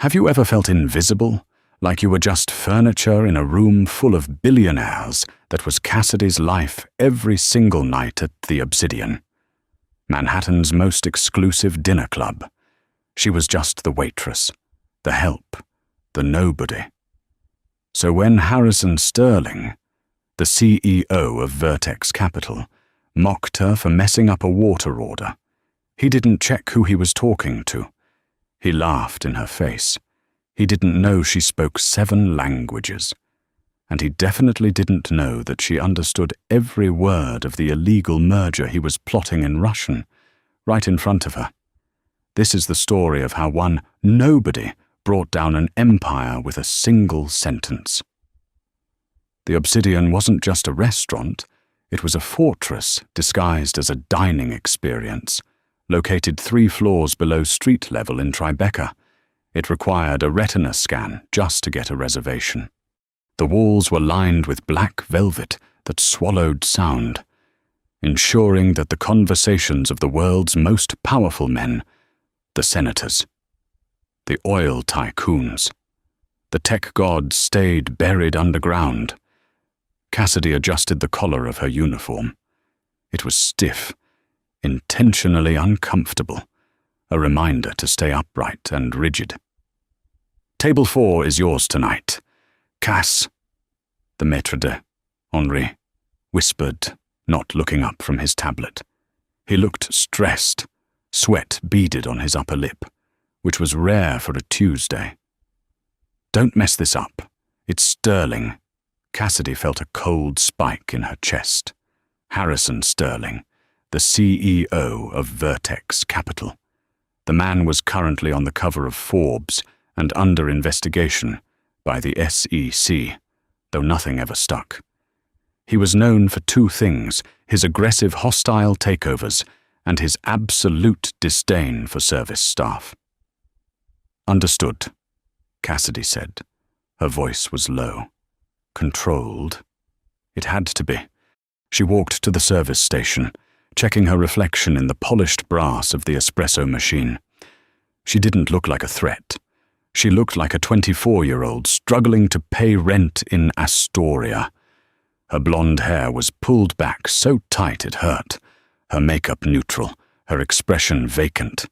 Have you ever felt invisible, like you were just furniture in a room full of billionaires that was Cassidy's life every single night at the Obsidian, Manhattan's most exclusive dinner club? She was just the waitress, the help, the nobody. So when Harrison Sterling, the CEO of Vertex Capital, mocked her for messing up a water order, he didn't check who he was talking to. He laughed in her face. He didn't know she spoke 7 languages. And he definitely didn't know that she understood every word of the illegal merger he was plotting in Russian, right in front of her. This is the story of how one nobody brought down an empire with a single sentence. The Obsidian wasn't just a restaurant, it was a fortress disguised as a dining experience, located 3 floors below street level in Tribeca. It required a retina scan just to get a reservation. The walls were lined with black velvet that swallowed sound, ensuring that the conversations of the world's most powerful men, the senators, the oil tycoons, the tech gods, stayed buried underground. Cassidy adjusted the collar of her uniform. It was stiff, intentionally uncomfortable, a reminder to stay upright and rigid. "Table 4 is yours tonight. Cass," the maître d', Henri, whispered, not looking up from his tablet. He looked stressed, sweat beaded on his upper lip, which was rare for a Tuesday. "Don't mess this up. It's Sterling." Cassidy felt a cold spike in her chest. Harrison Sterling, the CEO of Vertex Capital. The man was currently on the cover of Forbes and under investigation by the SEC, though nothing ever stuck. He was known for 2 things: his aggressive hostile takeovers and his absolute disdain for service staff. "Understood," Cassidy said. Her voice was low, controlled. It had to be. She walked to the service station, checking her reflection in the polished brass of the espresso machine. She didn't look like a threat. She looked like a 24-year-old struggling to pay rent in Astoria. Her blonde hair was pulled back so tight it hurt, her makeup neutral, her expression vacant.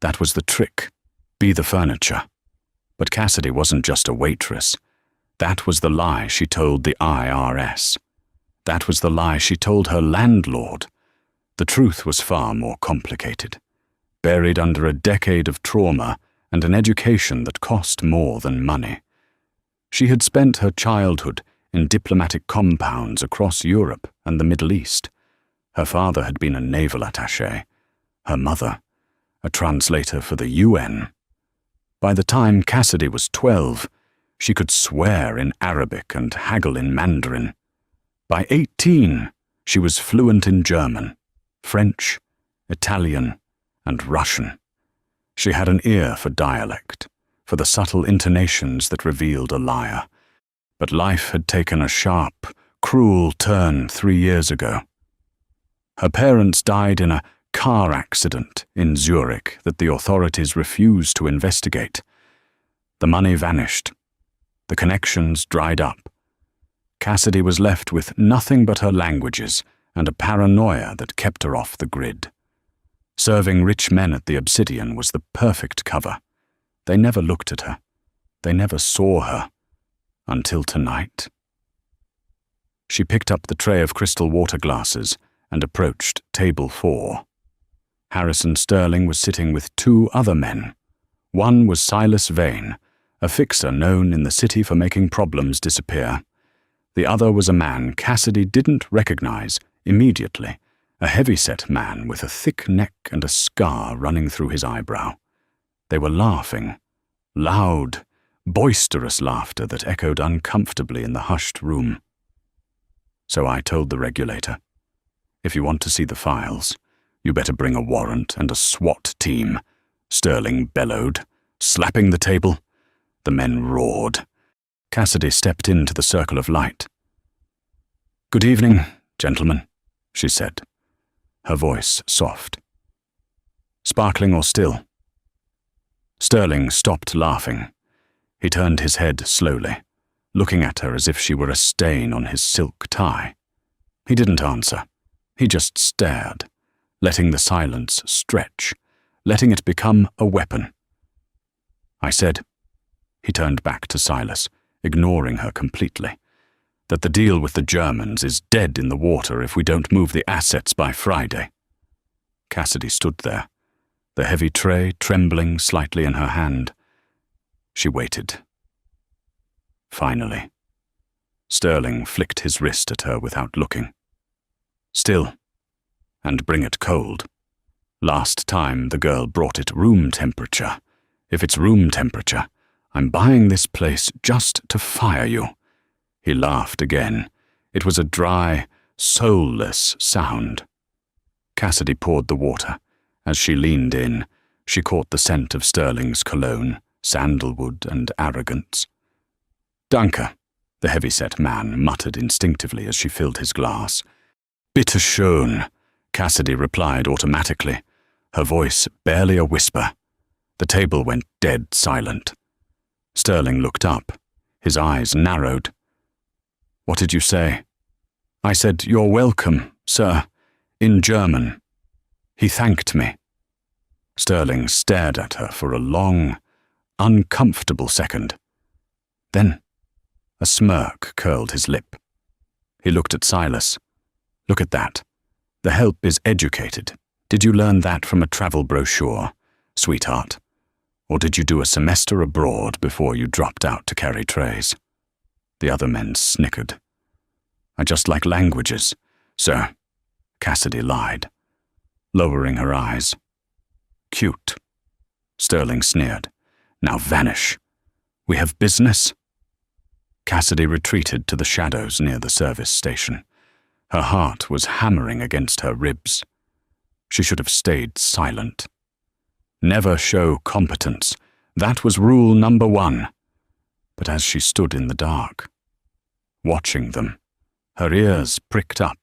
That was the trick. Be the furniture. But Cassidy wasn't just a waitress. That was the lie she told the IRS. That was the lie she told her landlord. The truth was far more complicated, buried under a decade of trauma and an education that cost more than money. She had spent her childhood in diplomatic compounds across Europe and the Middle East. Her father had been a naval attaché, her mother, a translator for the UN. By the time Cassidy was 12, she could swear in Arabic and haggle in Mandarin. By 18, she was fluent in German, French, Italian, and Russian. She had an ear for dialect, for the subtle intonations that revealed a liar. But life had taken a sharp, cruel turn 3 years ago. Her parents died in a car accident in Zurich that the authorities refused to investigate. The money vanished. The connections dried up. Cassidy was left with nothing but her languages and a paranoia that kept her off the grid. Serving rich men at the Obsidian was the perfect cover. They never looked at her. They never saw her. Until tonight. She picked up the tray of crystal water glasses and approached table 4. Harrison Sterling was sitting with 2 other men. One was Silas Vane, a fixer known in the city for making problems disappear. The other was a man Cassidy didn't recognize immediately, a heavy-set man with a thick neck and a scar running through his eyebrow. They were laughing, loud, boisterous laughter that echoed uncomfortably in the hushed room. So I told the regulator, "If you want to see the files, you better bring a warrant and a SWAT team," Sterling bellowed, slapping the table. The men roared. Cassidy stepped into the circle of light. "Good evening, gentlemen," she said, her voice soft. "Sparkling or still?" Sterling stopped laughing. He turned his head slowly, looking at her as if she were a stain on his silk tie. He didn't answer. He just stared, letting the silence stretch, letting it become a weapon. I said, he turned back to Silas, ignoring her completely, that the deal with the Germans is dead in the water if we don't move the assets by Friday. Cassidy stood there, the heavy tray trembling slightly in her hand. She waited. Finally, Sterling flicked his wrist at her without looking. Still, and bring it cold. Last time the girl brought it room temperature. If it's room temperature, I'm buying this place just to fire you. He laughed again. It was a dry, soulless sound. Cassidy poured the water. As she leaned in, she caught the scent of Sterling's cologne, sandalwood and arrogance. Danke, the heavy-set man muttered instinctively as she filled his glass. Bitte schön, Cassidy replied automatically, her voice barely a whisper. The table went dead silent. Sterling looked up. His eyes narrowed. What did you say? I said, "You're welcome, sir," in German. He thanked me. Sterling stared at her for a long, uncomfortable second. Then, a smirk curled his lip. He looked at Silas. Look at that. The help is educated. Did you learn that from a travel brochure, sweetheart? Or did you do a semester abroad before you dropped out to carry trays? The other men snickered. I just like languages, sir, Cassidy lied, lowering her eyes. Cute. Sterling sneered. Now vanish. We have business? Cassidy retreated to the shadows near the service station. Her heart was hammering against her ribs. She should have stayed silent. Never show competence. That was rule number 1. But as she stood in the dark, watching them, her ears pricked up.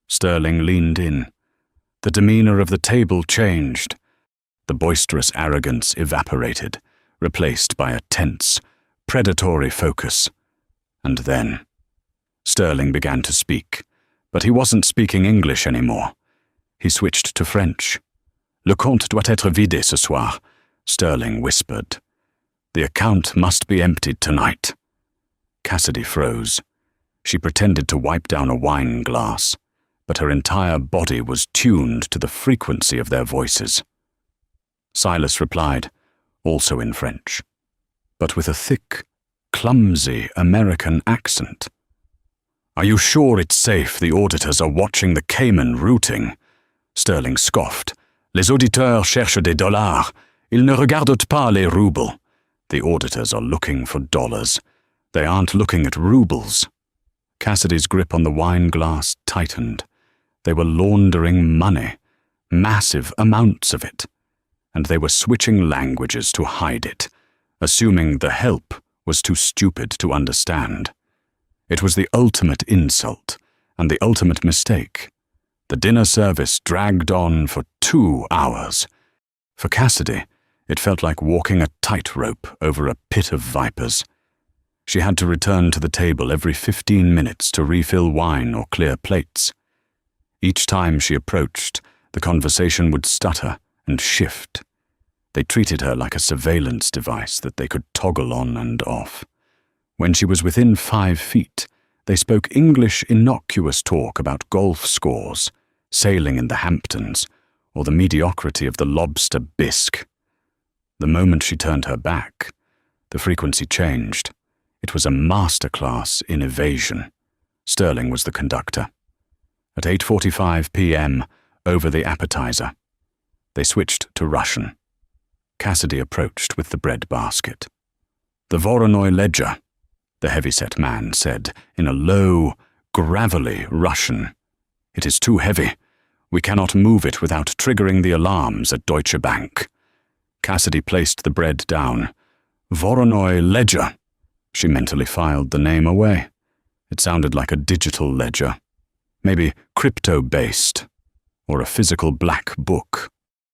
Sterling leaned in. The demeanor of the table changed. The boisterous arrogance evaporated, replaced by a tense, predatory focus. And then, Sterling began to speak, but he wasn't speaking English anymore. He switched to French. Le compte doit être vidé ce soir, Sterling whispered. The account must be emptied tonight. Cassidy froze. She pretended to wipe down a wine glass, but her entire body was tuned to the frequency of their voices. Silas replied, also in French, but with a thick, clumsy American accent. Are you sure it's safe the auditors are watching the Cayman routing? Sterling scoffed. Les auditeurs cherchent des dollars. Ils ne regardent pas les roubles. The auditors are looking for dollars. They aren't looking at rubles. Cassidy's grip on the wine glass tightened. They were laundering money, massive amounts of it, and they were switching languages to hide it, assuming the help was too stupid to understand. It was the ultimate insult and the ultimate mistake. The dinner service dragged on for 2 hours. For Cassidy, it felt like walking a tightrope over a pit of vipers. She had to return to the table every 15 minutes to refill wine or clear plates. Each time she approached, the conversation would stutter and shift. They treated her like a surveillance device that they could toggle on and off. When she was within 5 feet, they spoke English innocuous talk about golf scores, sailing in the Hamptons, or the mediocrity of the lobster bisque. The moment she turned her back, the frequency changed. It was a masterclass in evasion. Sterling was the conductor. At 8:45 p.m., over the appetizer, they switched to Russian. Cassidy approached with the bread basket. The Voronoi ledger, the heavy-set man said in a low, gravelly Russian. It is too heavy. We cannot move it without triggering the alarms at Deutsche Bank. Cassidy placed the bread down. Voronoi ledger. She mentally filed the name away. It sounded like a digital ledger. Maybe crypto-based, or a physical black book.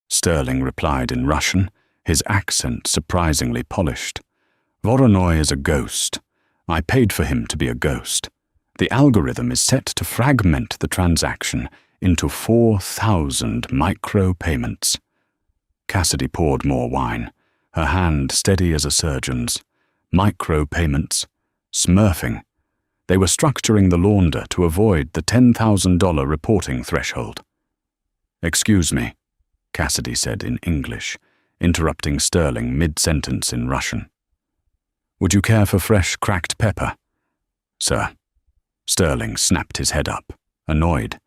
Sterling replied in Russian, his accent surprisingly polished. "Voronoi is a ghost. I paid for him to be a ghost. The algorithm is set to fragment the transaction into 4,000 micro-payments." Cassidy poured more wine, her hand steady as a surgeon's. Micro-payments. Smurfing. They were structuring the launder to avoid the $10,000 reporting threshold. "Excuse me," Cassidy said in English, interrupting Sterling mid-sentence in Russian. "Would you care for fresh cracked pepper?" "Sir." Sterling snapped his head up, annoyed.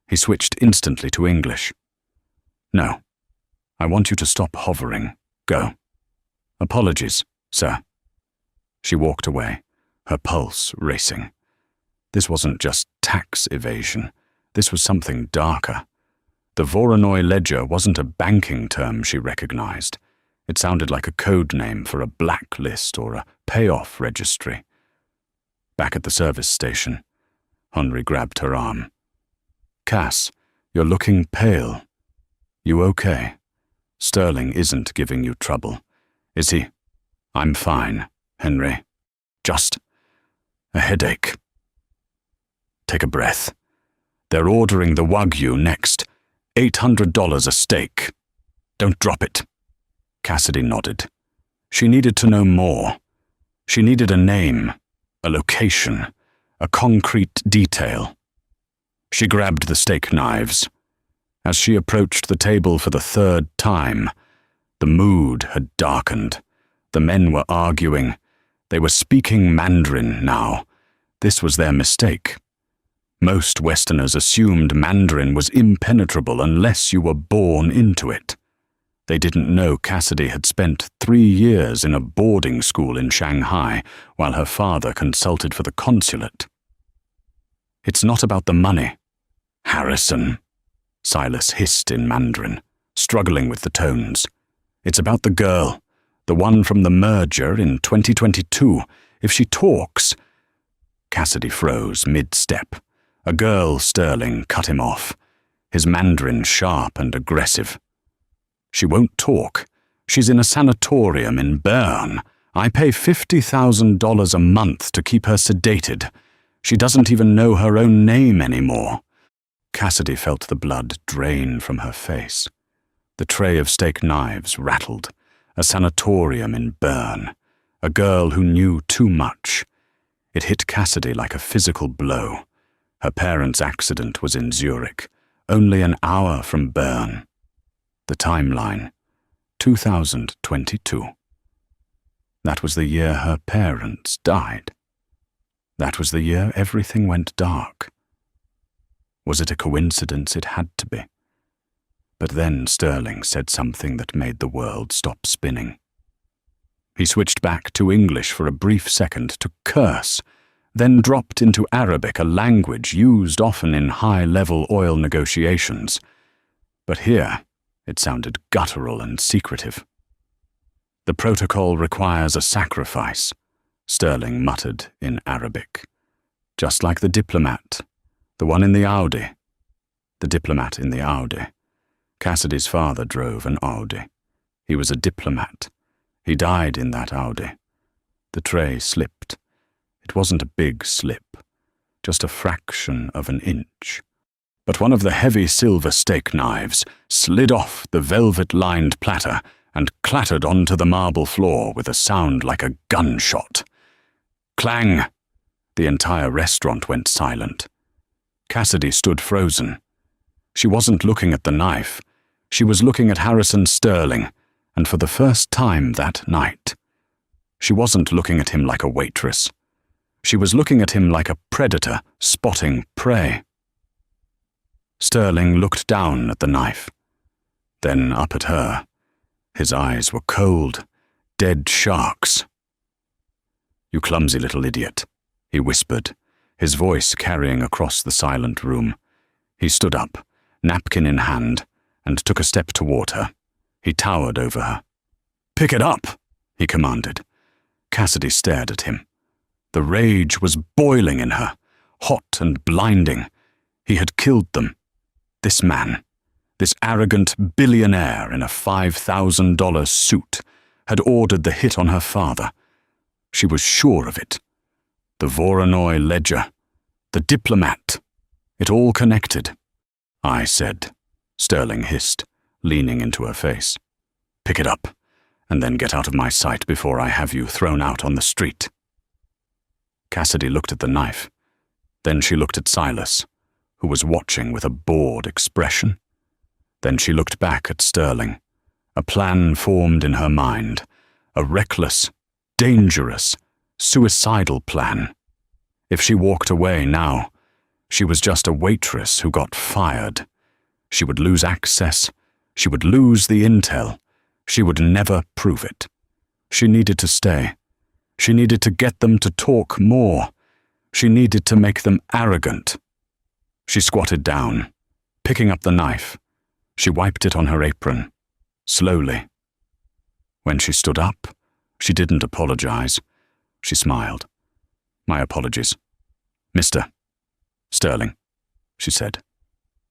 He switched instantly to English. "No. I want you to stop hovering. Go." "Apologies, sir." She walked away, her pulse racing. This wasn't just tax evasion. This was something darker. The Voronoi ledger wasn't a banking term she recognized. It sounded like a code name for a blacklist or a payoff registry. Back at the service station, Henry grabbed her arm. "Cass, you're looking pale. You okay? Sterling isn't giving you trouble, is he?" "I'm fine, Henry. Just a headache." "Take a breath. They're ordering the Wagyu next. $800 a steak. Don't drop it." Cassidy nodded. She needed to know more. She needed a name, a location, a concrete detail. She grabbed the steak knives. As she approached the table for the third time, the mood had darkened. The men were arguing. They were speaking Mandarin now. This was their mistake. Most Westerners assumed Mandarin was impenetrable unless you were born into it. They didn't know Cassidy had spent 3 years in a boarding school in Shanghai while her father consulted for the consulate. "It's not about the money, Harrison," Silas hissed in Mandarin, struggling with the tones. "It's about the girl, the one from the merger in 2022. If she talks—" Cassidy froze mid-step. A girl, Sterling, cut him off, his Mandarin sharp and aggressive. "She won't talk. She's in a sanatorium in Bern. I pay $50,000 a month to keep her sedated. She doesn't even know her own name anymore." Cassidy felt the blood drain from her face. The tray of steak knives rattled. A sanatorium in Bern. A girl who knew too much. It hit Cassidy like a physical blow. Her parents' accident was in Zurich, only an hour from Bern. The timeline, 2022. That was the year her parents died. That was the year everything went dark. Was it a coincidence? It had to be. But then Sterling said something that made the world stop spinning. He switched back to English for a brief second to curse, then dropped into Arabic, a language used often in high-level oil negotiations. But here, it sounded guttural and secretive. "The protocol requires a sacrifice," Sterling muttered in Arabic. "Just like the diplomat, the one in the Audi." The diplomat in the Audi. Cassidy's father drove an Audi. He was a diplomat. He died in that Audi. The tray slipped. It wasn't a big slip, just a fraction of an inch. But one of the heavy silver steak knives slid off the velvet-lined platter and clattered onto the marble floor with a sound like a gunshot. Clang! The entire restaurant went silent. Cassidy stood frozen. She wasn't looking at the knife. She was looking at Harrison Sterling, and for the first time that night. She wasn't looking at him like a waitress. She was looking at him like a predator spotting prey. Sterling looked down at the knife, then up at her. His eyes were cold, dead sharks. "You clumsy little idiot," he whispered, his voice carrying across the silent room. He stood up, napkin in hand, and took a step toward her. He towered over her. "Pick it up," he commanded. Cassidy stared at him. The rage was boiling in her, hot and blinding. He had killed them. This man. This arrogant billionaire in a $5,000 suit had ordered the hit on her father. She was sure of it. The Voronoi ledger, the diplomat, it all connected. I said, Sterling hissed, leaning into her face. Pick it up, and then get out of my sight before I have you thrown out on the street. Cassidy looked at the knife. Then she looked at Silas, who was watching with a bored expression. Then she looked back at Sterling. A plan formed in her mind, a reckless, dangerous, suicidal plan. If she walked away now, she was just a waitress who got fired. She would lose access. She would lose the intel. She would never prove it. She needed to stay. She needed to get them to talk more. She needed to make them arrogant. She squatted down, picking up the knife. She wiped it on her apron, slowly. When she stood up, she didn't apologize. She smiled. My apologies. Mr. Sterling, she said.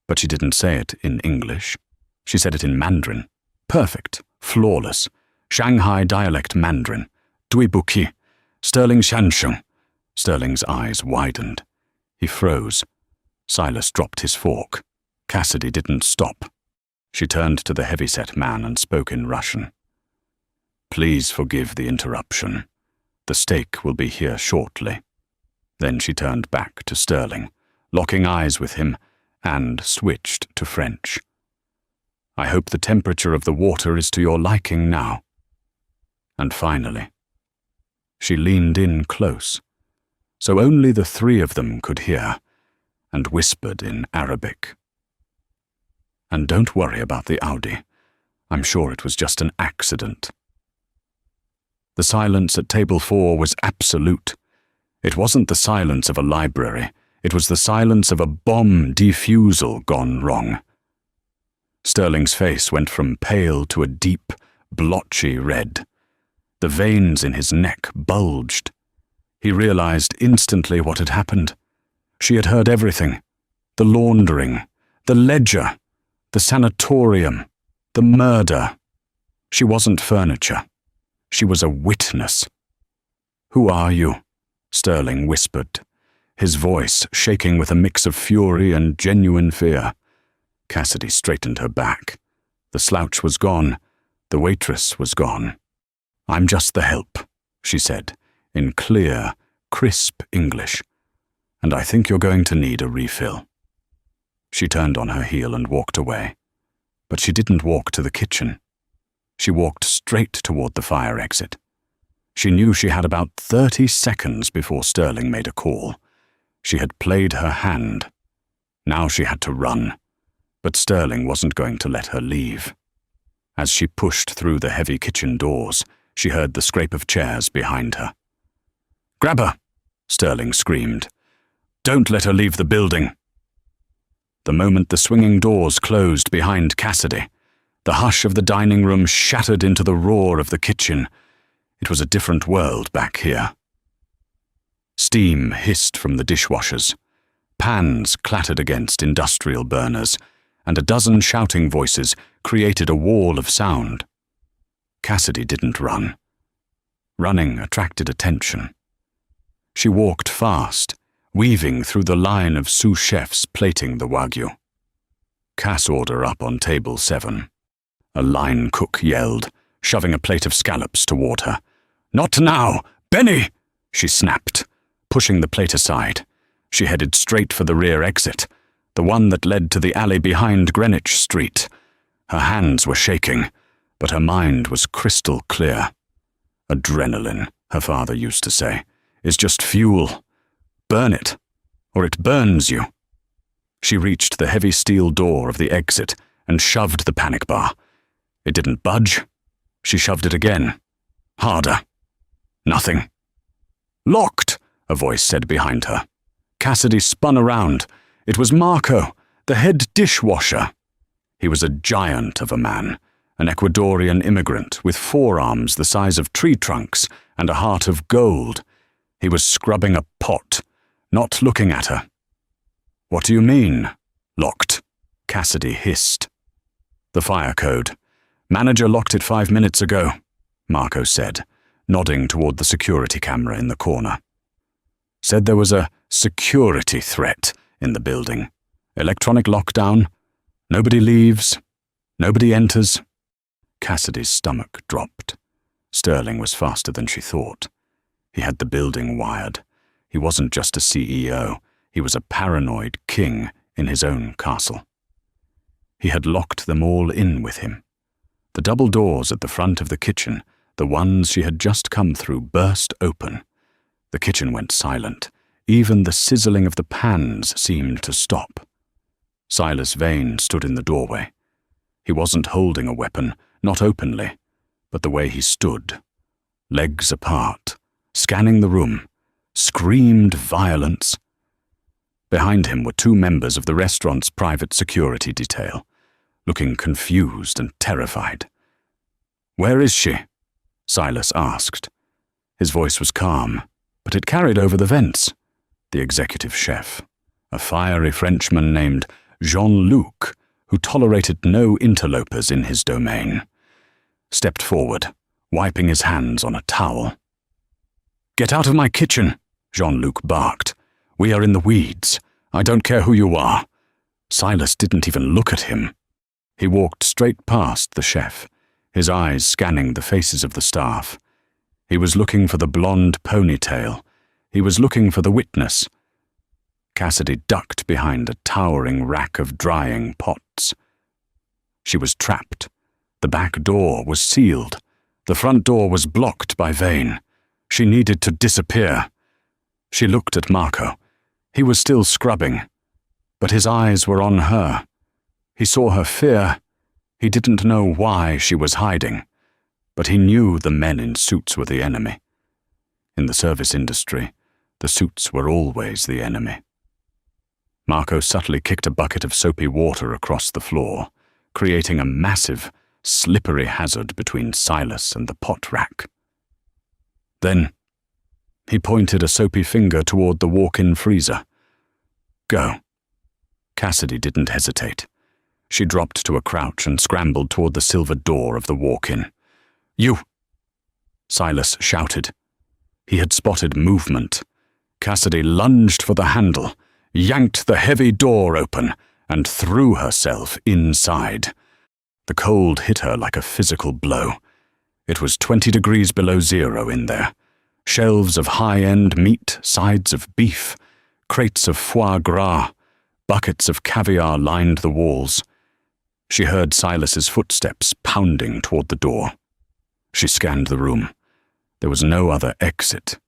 But she didn't say it in English. She said it in Mandarin. Perfect, flawless, Shanghai dialect Mandarin. Dui buki, Sterling Shanshung. Sterling's eyes widened. He froze. Silas dropped his fork. Cassidy didn't stop. She turned to the heavyset man and spoke in Russian. Please forgive the interruption. The steak will be here shortly. Then she turned back to Sterling, locking eyes with him, and switched to French. I hope the temperature of the water is to your liking now. And finally, she leaned in close, so only the three of them could hear, and whispered in Arabic. And don't worry about the Audi. I'm sure it was just an accident. The silence at table 4 was absolute. It wasn't the silence of a library. It was the silence of a bomb defusal gone wrong. Sterling's face went from pale to a deep, blotchy red. The veins in his neck bulged. He realized instantly what had happened. She had heard everything. The laundering, the ledger, the sanatorium, the murder. She wasn't furniture. She was a witness. Who are you? Sterling whispered, his voice shaking with a mix of fury and genuine fear. Cassidy straightened her back. The slouch was gone. The waitress was gone. I'm just the help, she said, in clear, crisp English. And I think you're going to need a refill. She turned on her heel and walked away. But she didn't walk to the kitchen. She walked straight toward the fire exit. She knew she had about 30 seconds before Sterling made a call. She had played her hand. Now she had to run. But Sterling wasn't going to let her leave. As she pushed through the heavy kitchen doors, she heard the scrape of chairs behind her. "Grab her!" Sterling screamed. "Don't let her leave the building." The moment the swinging doors closed behind Cassidy, the hush of the dining room shattered into the roar of the kitchen. It was a different world back here. Steam hissed from the dishwashers. Pans clattered against industrial burners, and a dozen shouting voices created a wall of sound. Cassidy didn't run. Running attracted attention. She walked fast, weaving through the line of sous chefs plating the wagyu. Cass order up on table 7. A line cook yelled, shoving a plate of scallops toward her. "Not now! Benny!" she snapped, pushing the plate aside. She headed straight for the rear exit, the one that led to the alley behind Greenwich Street. Her hands were shaking, but her mind was crystal clear. Adrenaline, her father used to say, is just fuel. Burn it, or it burns you. She reached the heavy steel door of the exit and shoved the panic bar. It didn't budge. She shoved it again. Harder. Nothing. "Locked," a voice said behind her. Cassidy spun around. It was Marco, the head dishwasher. He was a giant of a man, an Ecuadorian immigrant with forearms the size of tree trunks and a heart of gold. He was scrubbing a pot, not looking at her. "What do you mean, locked?" Cassidy hissed. "The fire code. Manager locked it 5 minutes ago," Marco said, nodding toward the security camera in the corner. "Said there was a security threat in the building. Electronic lockdown. Nobody leaves. Nobody enters." Cassidy's stomach dropped. Sterling was faster than she thought. He had the building wired. He wasn't just a CEO. He was a paranoid king in his own castle. He had locked them all in with him. The double doors at the front of the kitchen, the ones she had just come through, burst open. The kitchen went silent. Even the sizzling of the pans seemed to stop. Silas Vane stood in the doorway. He wasn't holding a weapon, not openly, but the way he stood, legs apart, scanning the room, screamed violence. Behind him were 2 members of the restaurant's private security detail, looking confused and terrified. "Where is she?" Silas asked. His voice was calm, but it carried over the vents. The executive chef, a fiery Frenchman named Jean-Luc, who tolerated no interlopers in his domain, stepped forward, wiping his hands on a towel. "Get out of my kitchen," Jean-Luc barked. "We are in the weeds. I don't care who you are." Silas didn't even look at him. He walked straight past the chef, his eyes scanning the faces of the staff. He was looking for the blonde ponytail. He was looking for the witness. Cassidy ducked behind a towering rack of drying pots. She was trapped. The back door was sealed. The front door was blocked by Vane. She needed to disappear. She looked at Marco. He was still scrubbing, but his eyes were on her. He saw her fear. He didn't know why she was hiding, but he knew the men in suits were the enemy. In the service industry, the suits were always the enemy. Marco subtly kicked a bucket of soapy water across the floor, creating a massive, slippery hazard between Silas and the pot rack. Then, he pointed a soapy finger toward the walk-in freezer. "Go." Cassidy didn't hesitate. She dropped to a crouch and scrambled toward the silver door of the walk-in. "You!" Silas shouted. He had spotted movement. Cassidy lunged for the handle, yanked the heavy door open, and threw herself inside. The cold hit her like a physical blow. It was 20 degrees below zero in there. Shelves of high-end meat, sides of beef, crates of foie gras, buckets of caviar lined the walls. She heard Silas's footsteps pounding toward the door. She scanned the room. There was no other exit.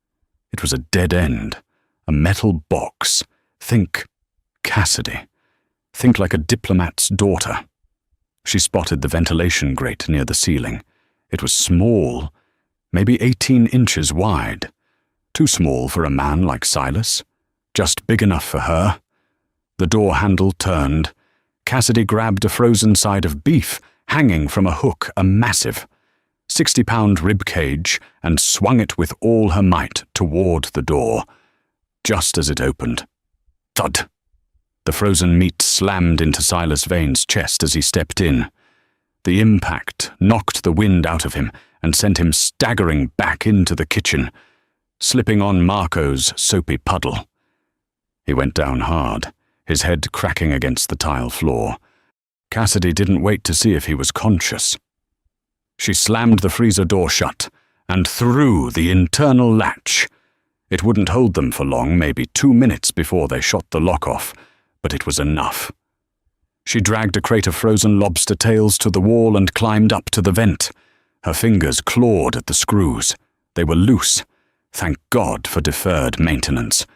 It was a dead end, a metal box. Think Cassidy. Think like a diplomat's daughter. She spotted the ventilation grate near the ceiling. It was small, maybe 18 inches wide. Too small for a man like Silas, just big enough for her. The door handle turned. Cassidy grabbed a frozen side of beef hanging from a hook, a massive 60-pound rib cage, and swung it with all her might toward the door. Just as it opened, thud! The frozen meat slammed into Silas Vane's chest as he stepped in. The impact knocked the wind out of him and sent him staggering back into the kitchen, slipping on Marco's soapy puddle. He went down hard, his head cracking against the tile floor. Cassidy didn't wait to see if he was conscious. She slammed the freezer door shut and threw the internal latch. It wouldn't hold them for long, maybe 2 minutes before they shot the lock off, but it was enough. She dragged a crate of frozen lobster tails to the wall and climbed up to the vent. Her fingers clawed at the screws. They were loose. Thank God for deferred maintenance.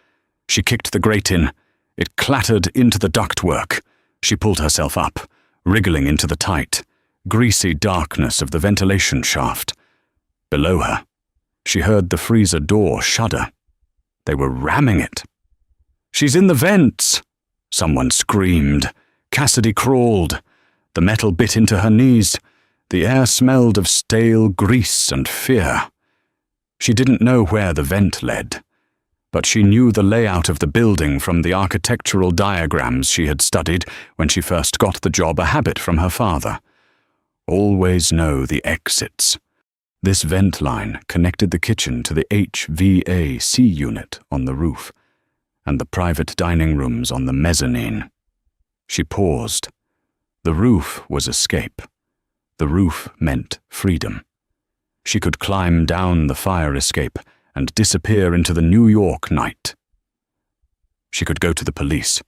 She kicked the grate in. It clattered into the ductwork. She pulled herself up, wriggling into the tight, greasy darkness of the ventilation shaft. Below her, she heard the freezer door shudder. They were ramming it. "She's in the vents!" Someone screamed. Cassidy crawled. The metal bit into her knees. The air smelled of stale grease and fear. She didn't know where the vent led, but she knew the layout of the building from the architectural diagrams she had studied when she first got the job, a habit from her father. Always know the exits. This vent line connected the kitchen to the HVAC unit on the roof, and the private dining rooms on the mezzanine. She paused. The roof was escape. The roof meant freedom. She could climb down the fire escape and disappear into the New York night. She could go to the police.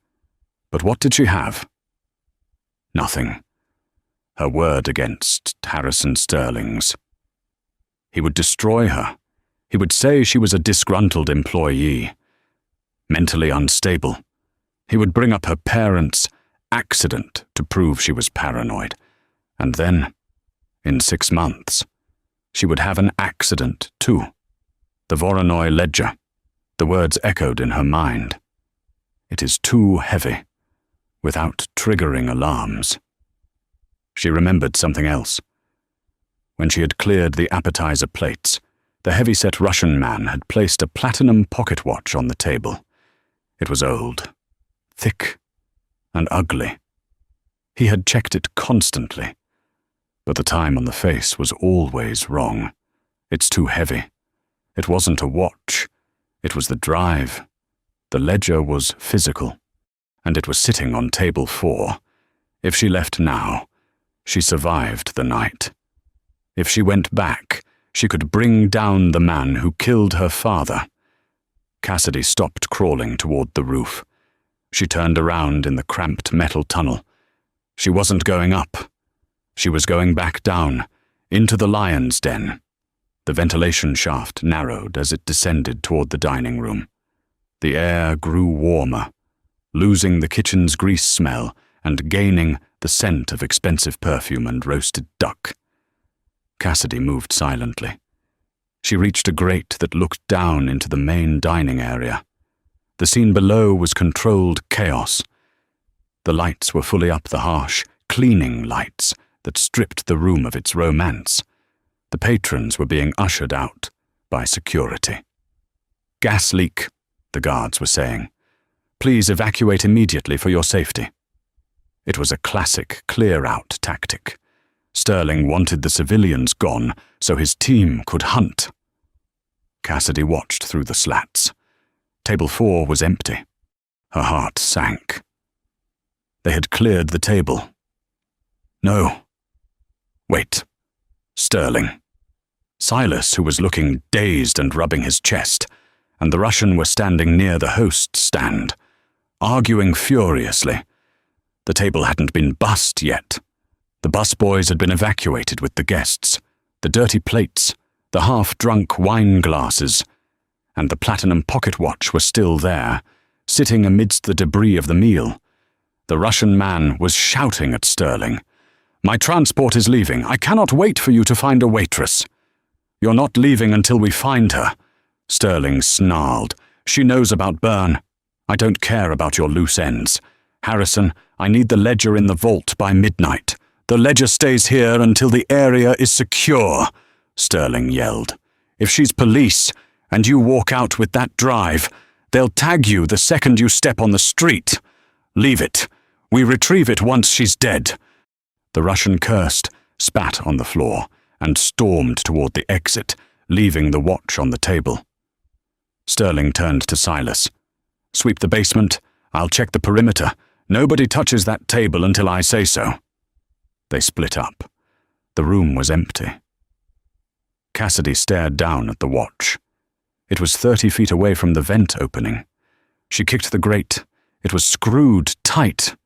But what did she have? Nothing. Her word against Harrison Sterling's. He would destroy her. He would say she was a disgruntled employee, mentally unstable. He would bring up her parents' accident to prove she was paranoid. And then, in 6 months, she would have an accident too. The Voronoi ledger. The words echoed in her mind. It is too heavy, without triggering alarms. She remembered something else. When she had cleared the appetizer plates, the heavy-set Russian man had placed a platinum pocket watch on the table. It was old, thick, and ugly. He had checked it constantly, but the time on the face was always wrong. It's too heavy. It wasn't a watch. It was the drive. The ledger was physical, and it was sitting on table 4. If she left now, she survived the night. If she went back, she could bring down the man who killed her father. Cassidy stopped crawling toward the roof. She turned around in the cramped metal tunnel. She wasn't going up. She was going back down, into the lion's den. The ventilation shaft narrowed as it descended toward the dining room. The air grew warmer, losing the kitchen's grease smell and gaining the scent of expensive perfume and roasted duck. Cassidy moved silently. She reached a grate that looked down into the main dining area. The scene below was controlled chaos. The lights were fully up, the harsh, cleaning lights that stripped the room of its romance. The patrons were being ushered out by security. "Gas leak," the guards were saying. "Please evacuate immediately for your safety." It was a classic clear-out tactic. Sterling wanted the civilians gone so his team could hunt. Cassidy watched through the slats. Table 4 was empty. Her heart sank. They had cleared the table. No. Wait. Sterling. Silas, who was looking dazed and rubbing his chest, and the Russian were standing near the host's stand, arguing furiously. The table hadn't been bussed yet. The busboys had been evacuated with the guests, the dirty plates, the half-drunk wine glasses, and the platinum pocket watch were still there, sitting amidst the debris of the meal. The Russian man was shouting at Sterling. "My transport is leaving. I cannot wait for you to find a waitress." "You're not leaving until we find her," Sterling snarled. "She knows about Byrne. I don't care about your loose ends. Harrison, I need the ledger in the vault by midnight. The ledger stays here until the area is secure," Sterling yelled. "If she's police, and you walk out with that drive, they'll tag you the second you step on the street. Leave it. We retrieve it once she's dead." The Russian cursed, spat on the floor, and stormed toward the exit, leaving the watch on the table. Sterling turned to Silas. "Sweep the basement. I'll check the perimeter. Nobody touches that table until I say so." They split up. The room was empty. Cassidy stared down at the watch. It was 30 feet away from the vent opening. She kicked the grate. It was screwed tight.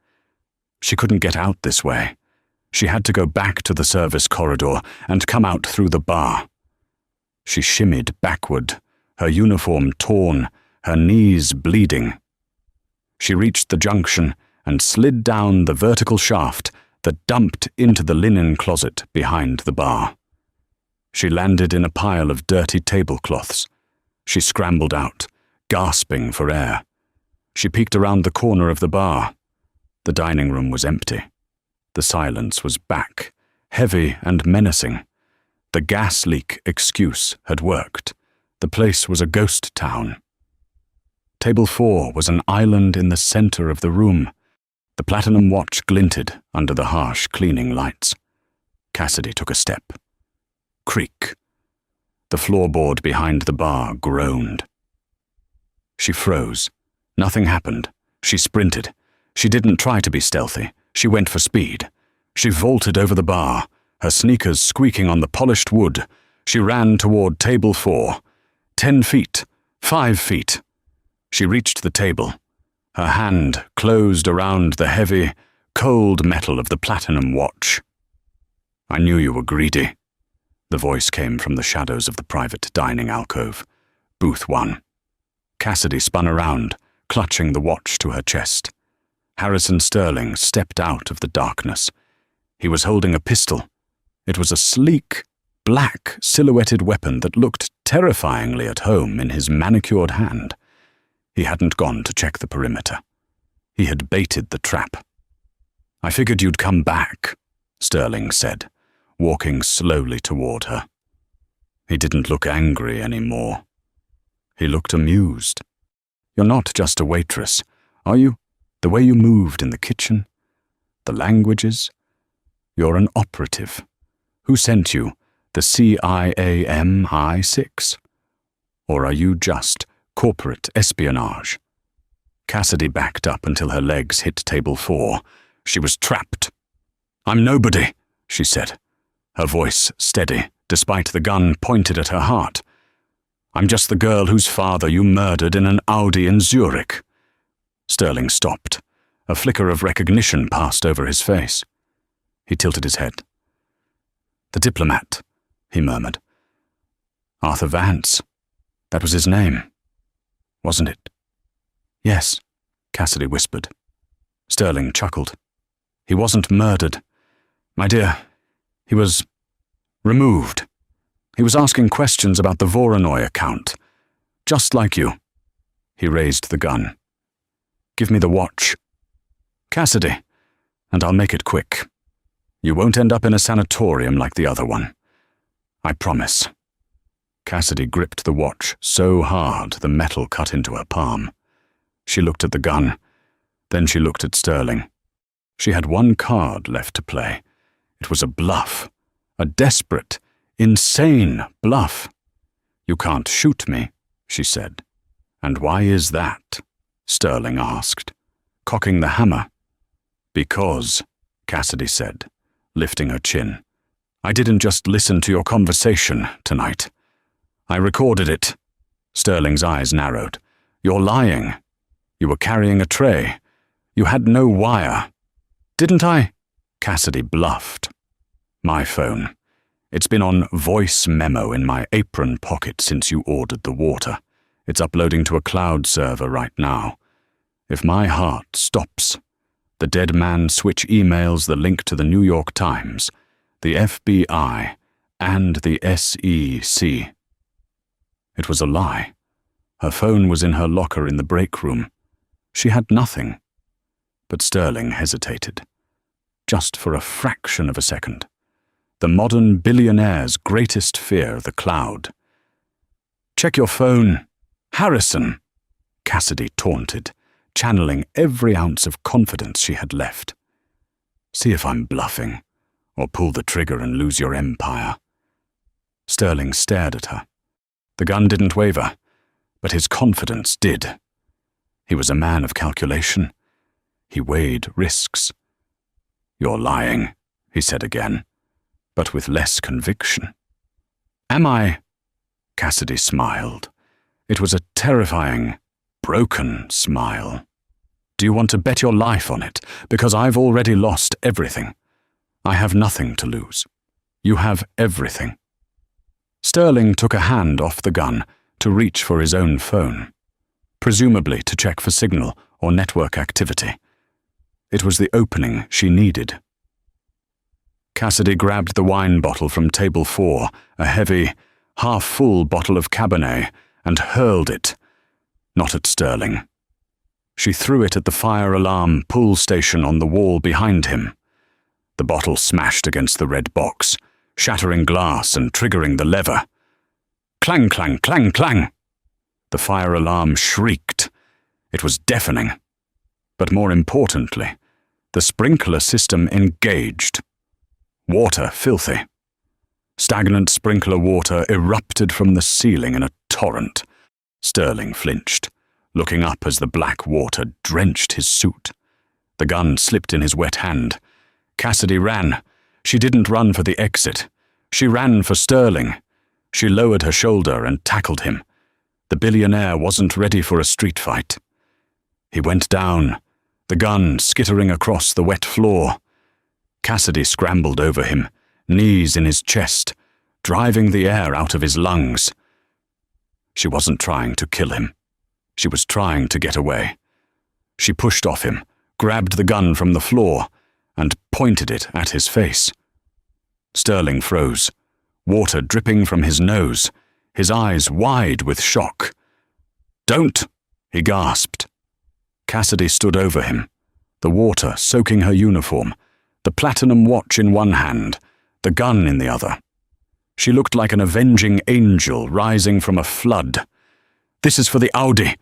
She couldn't get out this way. She had to go back to the service corridor and come out through the bar. She shimmied backward, her uniform torn, her knees bleeding. She reached the junction and slid down the vertical shaft that dumped into the linen closet behind the bar. She landed in a pile of dirty tablecloths. She scrambled out, gasping for air. She peeked around the corner of the bar. The dining room was empty. The silence was back, heavy and menacing. The gas leak excuse had worked. The place was a ghost town. Table 4 was an island in the center of the room. The platinum watch glinted under the harsh cleaning lights. Cassidy took a step. Creak. The floorboard behind the bar groaned. She froze. Nothing happened. She sprinted. She didn't try to be stealthy. She went for speed. She vaulted over the bar, her sneakers squeaking on the polished wood. She ran toward table 4. 10 feet. 5 feet. She reached the table. Her hand closed around the heavy, cold metal of the platinum watch. "I knew you were greedy." The voice came from the shadows of the private dining alcove. Booth 1. Cassidy spun around, clutching the watch to her chest. Harrison Sterling stepped out of the darkness. He was holding a pistol. It was a sleek, black, silhouetted weapon that looked terrifyingly at home in his manicured hand. He hadn't gone to check the perimeter. He had baited the trap. "I figured you'd come back," Sterling said, walking slowly toward her. He didn't look angry anymore. He looked amused. "You're not just a waitress, are you? The way you moved in the kitchen, the languages. You're an operative. Who sent you? The CIAMI6? Or are you just corporate espionage?" Cassidy backed up until her legs hit table 4. She was trapped. "I'm nobody," she said, her voice steady, despite the gun pointed at her heart. "I'm just the girl whose father you murdered in an Audi in Zurich." Sterling stopped. A flicker of recognition passed over his face. He tilted his head. "The diplomat," he murmured. "Arthur Vance. That was his name, wasn't it?" "Yes," Cassidy whispered. Sterling chuckled. "He wasn't murdered. My dear, he was removed. He was asking questions about the Voronoi account. Just like you." He raised the gun. "Give me the watch." "Cassidy, and I'll make it quick. You won't end up in a sanatorium like the other one. I promise." Cassidy gripped the watch so hard the metal cut into her palm. She looked at the gun. Then she looked at Sterling. She had one card left to play. It was a bluff. A desperate, insane bluff. "You can't shoot me," she said. "And why is that?" Sterling asked, cocking the hammer. "Because," Cassidy said, lifting her chin, "I didn't just listen to your conversation tonight. I recorded it." Sterling's eyes narrowed. "You're lying. You were carrying a tray. You had no wire." "Didn't I?" Cassidy bluffed. "My phone. It's been on voice memo in my apron pocket since you ordered the water. It's uploading to a cloud server right now. If my heart stops, the dead man switch emails the link to the New York Times, the FBI, and the SEC." It was a lie. Her phone was in her locker in the break room. She had nothing. But Sterling hesitated. Just for a fraction of a second. The modern billionaire's greatest fear, the cloud. "Check your phone. Harrison," Cassidy taunted, channeling every ounce of confidence she had left. "See if I'm bluffing, or pull the trigger and lose your empire." Sterling stared at her. The gun didn't waver, but his confidence did. He was a man of calculation. He weighed risks. "You're lying," he said again, but with less conviction. "Am I?" Cassidy smiled. It was a terrifying, broken smile. "Do you want to bet your life on it? Because I've already lost everything. I have nothing to lose. You have everything." Sterling took a hand off the gun to reach for his own phone, presumably to check for signal or network activity. It was the opening she needed. Cassidy grabbed the wine bottle from table 4, a heavy, half-full bottle of Cabernet, and hurled it, not at Sterling. She threw it at the fire alarm pull station on the wall behind him. The bottle smashed against the red box, shattering glass and triggering the lever. Clang, clang, clang, clang! The fire alarm shrieked. It was deafening. But more importantly, the sprinkler system engaged. Water filthy. Stagnant sprinkler water erupted from the ceiling in a torrent. Sterling flinched, looking up as the black water drenched his suit. The gun slipped in his wet hand. Cassidy ran. She didn't run for the exit. She ran for Sterling. She lowered her shoulder and tackled him. The billionaire wasn't ready for a street fight. He went down, the gun skittering across the wet floor. Cassidy scrambled over him, knees in his chest, driving the air out of his lungs. She wasn't trying to kill him. She was trying to get away. She pushed off him, grabbed the gun from the floor, and pointed it at his face. Sterling froze, water dripping from his nose, his eyes wide with shock. "Don't!" he gasped. Cassidy stood over him, the water soaking her uniform, the platinum watch in one hand, the gun in the other. She looked like an avenging angel rising from a flood. "This is for the Audi."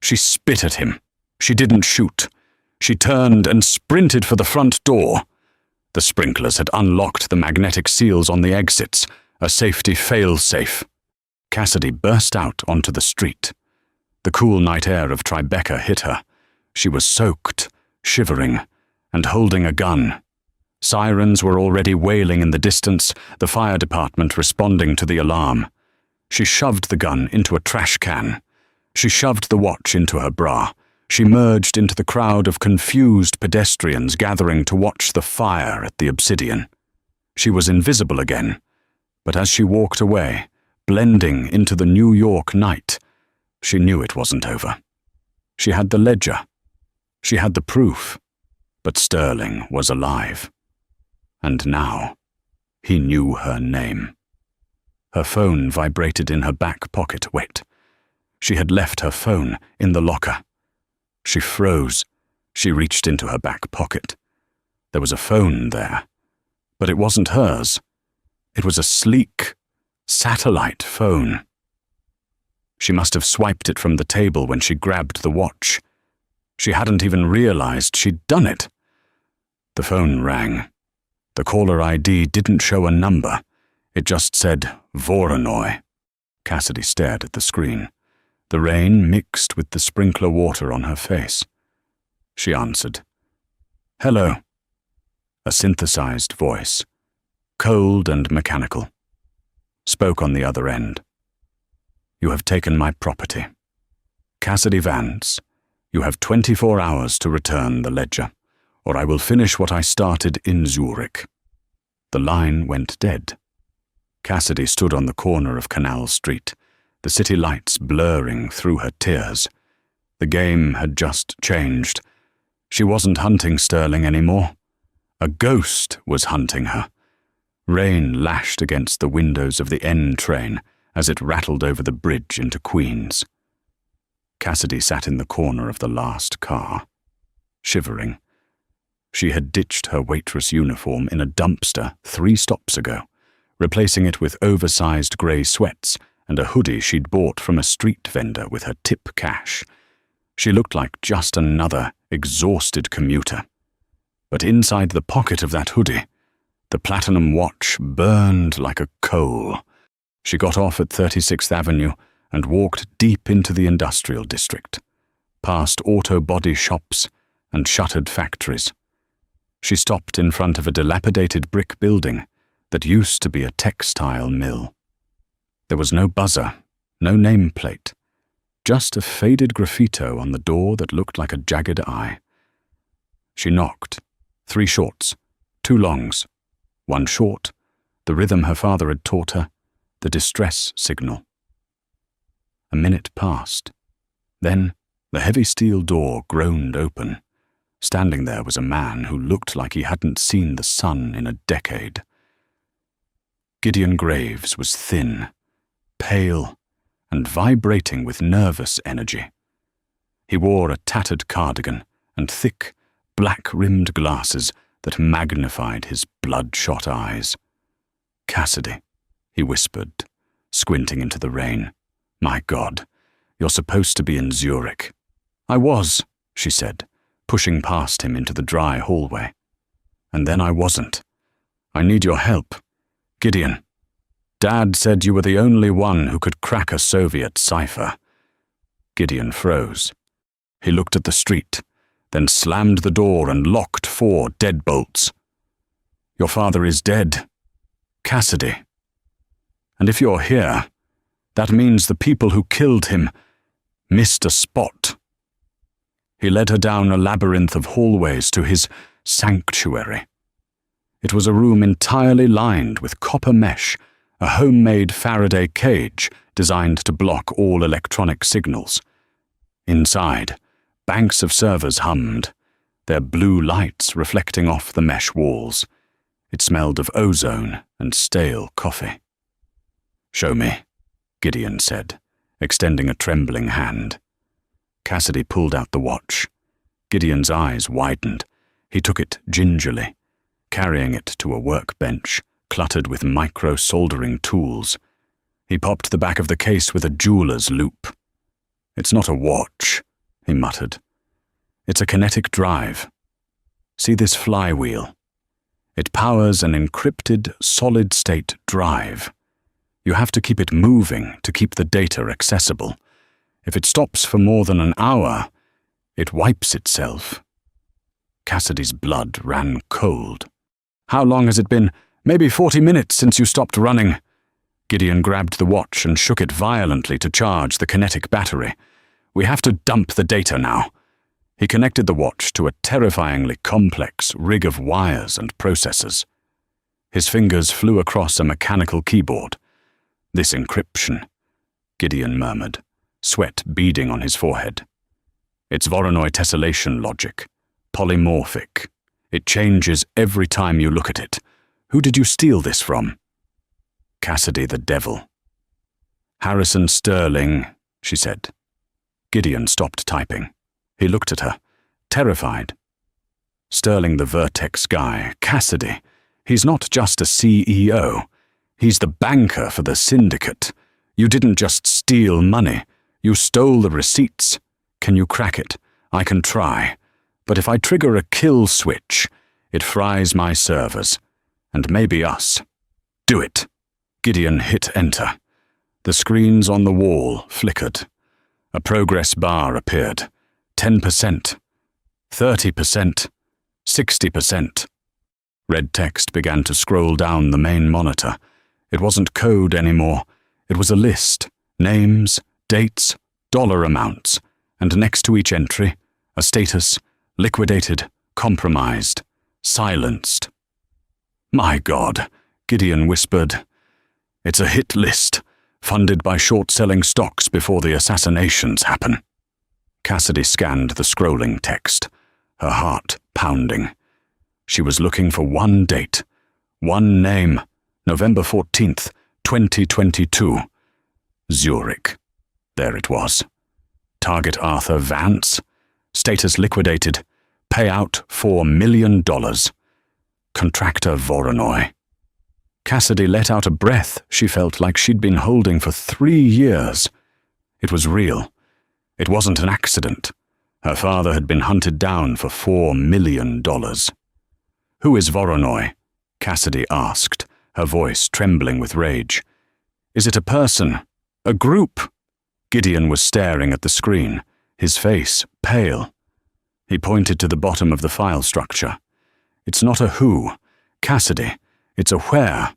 She spit at him. She didn't shoot. She turned and sprinted for the front door. The sprinklers had unlocked the magnetic seals on the exits, a safety fail-safe. Cassidy burst out onto the street. The cool night air of Tribeca hit her. She was soaked, shivering, and holding a gun. Sirens were already wailing in the distance, the fire department responding to the alarm. She shoved the gun into a trash can. She shoved the watch into her bra. She merged into the crowd of confused pedestrians gathering to watch the fire at the Obsidian. She was invisible again, but as she walked away, blending into the New York night, she knew it wasn't over. She had the ledger. She had the proof. But Sterling was alive. And now, he knew her name. Her phone vibrated in her back pocket, wet. She had left her phone in the locker. She froze. She reached into her back pocket. There was a phone there, but it wasn't hers. It was a sleek, satellite phone. She must have swiped it from the table when she grabbed the watch. She hadn't even realized she'd done it. The phone rang. The caller ID didn't show a number. It just said, Voronoi. Cassidy stared at the screen. The rain mixed with the sprinkler water on her face. She answered. "Hello." A synthesized voice, cold and mechanical, spoke on the other end. "You have taken my property. Cassidy Vance, you have 24 hours to return the ledger, or I will finish what I started in Zurich." The line went dead. Cassidy stood on the corner of Canal Street, the city lights blurring through her tears. The game had just changed. She wasn't hunting Sterling anymore. A ghost was hunting her. Rain lashed against the windows of the N train as it rattled over the bridge into Queens. Cassidy sat in the corner of the last car, shivering. She had ditched her waitress uniform in a dumpster 3 stops ago, replacing it with oversized grey sweats and a hoodie she'd bought from a street vendor with her tip cash. She looked like just another exhausted commuter. But inside the pocket of that hoodie, the platinum watch burned like a coal. She got off at 36th Avenue and walked deep into the industrial district, past auto body shops and shuttered factories. She stopped in front of a dilapidated brick building that used to be a textile mill. There was no buzzer, no nameplate, just a faded graffito on the door that looked like a jagged eye. She knocked. 3 shorts, 2 longs, 1 short, the rhythm her father had taught her, the distress signal. A minute passed. Then the heavy steel door groaned open. Standing there was a man who looked like he hadn't seen the sun in a decade. Gideon Graves was thin, pale, and vibrating with nervous energy. He wore a tattered cardigan and thick, black-rimmed glasses that magnified his bloodshot eyes. "Cassidy," he whispered, squinting into the rain. "My God, you're supposed to be in Zurich." "I was," she said, pushing past him into the dry hallway. "And then I wasn't. I need your help. Gideon. Dad said you were the only one who could crack a Soviet cipher. Gideon froze. He looked at the street, then slammed the door and locked 4 deadbolts. Your father is dead. Cassidy. And if you're here, that means the people who killed him missed a spot. He led her down a labyrinth of hallways to his sanctuary. It was a room entirely lined with copper mesh, a homemade Faraday cage designed to block all electronic signals. Inside, banks of servers hummed, their blue lights reflecting off the mesh walls. It smelled of ozone and stale coffee. "Show me," Gideon said, extending a trembling hand. Cassidy pulled out the watch. Gideon's eyes widened. He took it gingerly, carrying it to a workbench cluttered with micro-soldering tools. He popped the back of the case with a jeweler's loop. "It's not a watch," he muttered. "It's a kinetic drive. See this flywheel? It powers an encrypted, solid-state drive. You have to keep it moving to keep the data accessible. If it stops for more than an hour, it wipes itself." Cassidy's blood ran cold. "How long has it been?" "Maybe 40 minutes since you stopped running." Gideon grabbed the watch and shook it violently to charge the kinetic battery. "We have to dump the data now." He connected the watch to a terrifyingly complex rig of wires and processors. His fingers flew across a mechanical keyboard. "This encryption," Gideon murmured, sweat beading on his forehead. "It's Voronoi tessellation logic, polymorphic. It changes every time you look at it. Who did you steal this from?" "Cassidy the devil." "Harrison Sterling," she said. Gideon stopped typing. He looked at her, terrified. "Sterling the Vertex guy, Cassidy. He's not just a CEO. He's the banker for the syndicate. You didn't just steal money. You stole the receipts. Can you crack it? I can try. But if I trigger a kill switch, it fries my servers. And maybe us. Do it." Gideon hit enter. The screens on the wall flickered. A progress bar appeared. 10%, 30%, 60%. Red text began to scroll down the main monitor. It wasn't code anymore. It was a list. Names, dates, dollar amounts, and next to each entry, a status: liquidated, compromised, silenced. "My God," Gideon whispered. "It's a hit list, funded by short-selling stocks before the assassinations happen." Cassidy scanned the scrolling text, her heart pounding. She was looking for one date, one name: November 14th, 2022. Zurich. There it was. Target Arthur Vance. Status liquidated. Payout $4 million. Contractor Voronoi. Cassidy let out a breath she felt like she'd been holding for 3 years. It was real. It wasn't an accident. Her father had been hunted down for $4 million. "Who is Voronoi?" Cassidy asked, her voice trembling with rage. "Is it a person? A group?" Gideon was staring at the screen, his face pale. He pointed to the bottom of the file structure. "It's not a who, Cassidy. It's a where."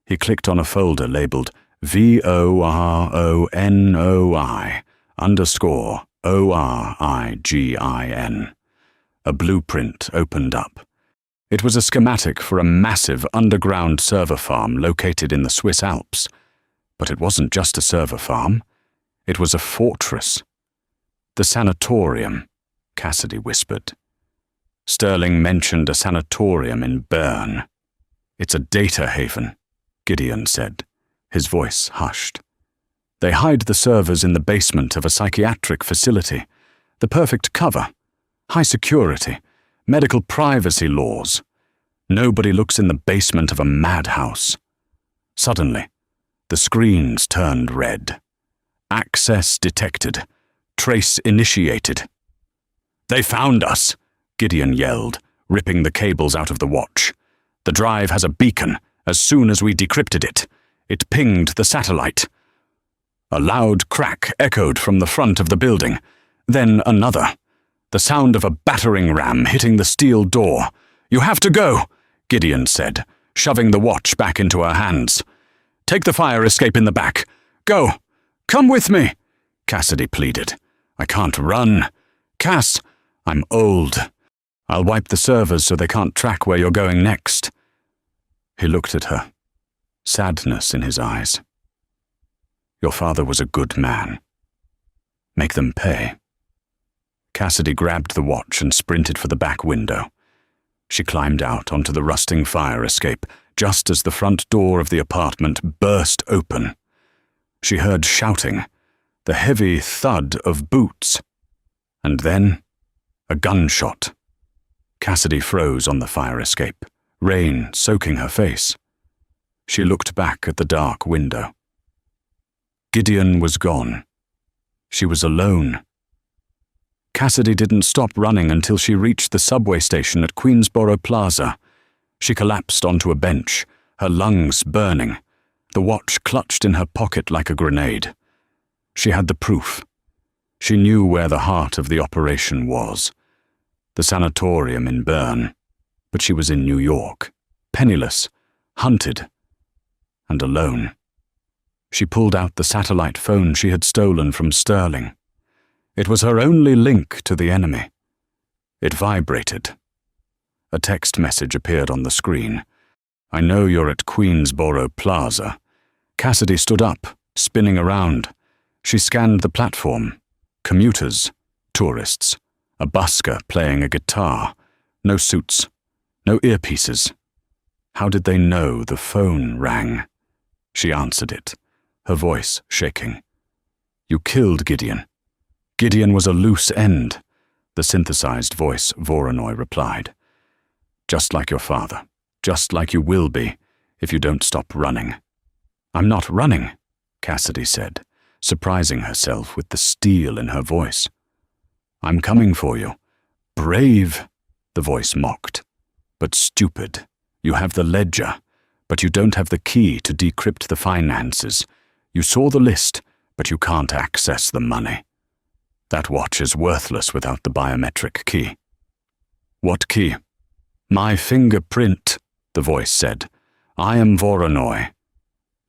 He clicked on a folder labeled VORONI_ORIGIN. A blueprint opened up. It was a schematic for a massive underground server farm located in the Swiss Alps. But it wasn't just a server farm. It was a fortress. "The sanatorium," Cassidy whispered. Sterling mentioned a sanatorium in Bern. "It's a data haven," Gideon said, his voice hushed. "They hide the servers in the basement of a psychiatric facility. The perfect cover. High security. Medical privacy laws. Nobody looks in the basement of a madhouse." Suddenly, the screens turned red. "Access detected. Trace initiated." "They found us!" Gideon yelled, ripping the cables out of the watch. The drive has a beacon. As soon as we decrypted it, it pinged the satellite. A loud crack echoed from the front of the building. Then another. The sound of a battering ram hitting the steel door. "You have to go," Gideon said, shoving the watch back into her hands. "Take the fire escape in the back. Go. Come with me," Cassidy pleaded. "I can't run. Cass, I'm old. I'll wipe the servers so they can't track where you're going next." He looked at her, sadness in his eyes. "Your father was a good man. Make them pay." Cassidy grabbed the watch and sprinted for the back window. She climbed out onto the rusting fire escape just as the front door of the apartment burst open. She heard shouting, the heavy thud of boots, and then a gunshot. Cassidy froze on the fire escape, rain soaking her face. She looked back at the dark window. Gideon was gone. She was alone. Cassidy didn't stop running until she reached the subway station at Queensboro Plaza. She collapsed onto a bench, her lungs burning, the watch clutched in her pocket like a grenade. She had the proof. She knew where the heart of the operation was. The sanatorium in Bern. But she was in New York, penniless, hunted, and alone. She pulled out the satellite phone she had stolen from Sterling. It was her only link to the enemy. It vibrated. A text message appeared on the screen. "I know you're at Queensboro Plaza." Cassidy stood up, spinning around. She scanned the platform. Commuters, tourists, a busker playing a guitar. No suits, no earpieces. How did they know the phone rang? She answered it, her voice shaking. "You killed Gideon." "Gideon was a loose end," the synthesized voice Voronoi replied. "Just like your father, just like you will be, if you don't stop running." "I'm not running," Cassidy said, surprising herself with the steel in her voice. "I'm coming for you. Brave," the voice mocked. "But stupid. You have the ledger, but you don't have the key to decrypt the finances. You saw the list, but you can't access the money. That watch is worthless without the biometric key." "What key?" "My fingerprint," the voice said. "I am Voronoi."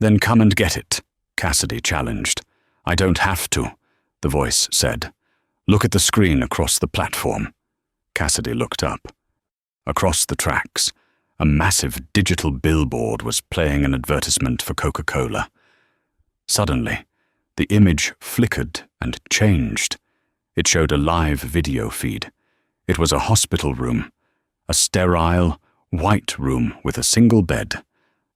"Then come and get it," Cassidy challenged. "I don't have to," the voice said. "Look at the screen across the platform." Cassidy looked up. Across the tracks, a massive digital billboard was playing an advertisement for Coca-Cola. Suddenly, the image flickered and changed. It showed a live video feed. It was a hospital room, a sterile, white room with a single bed.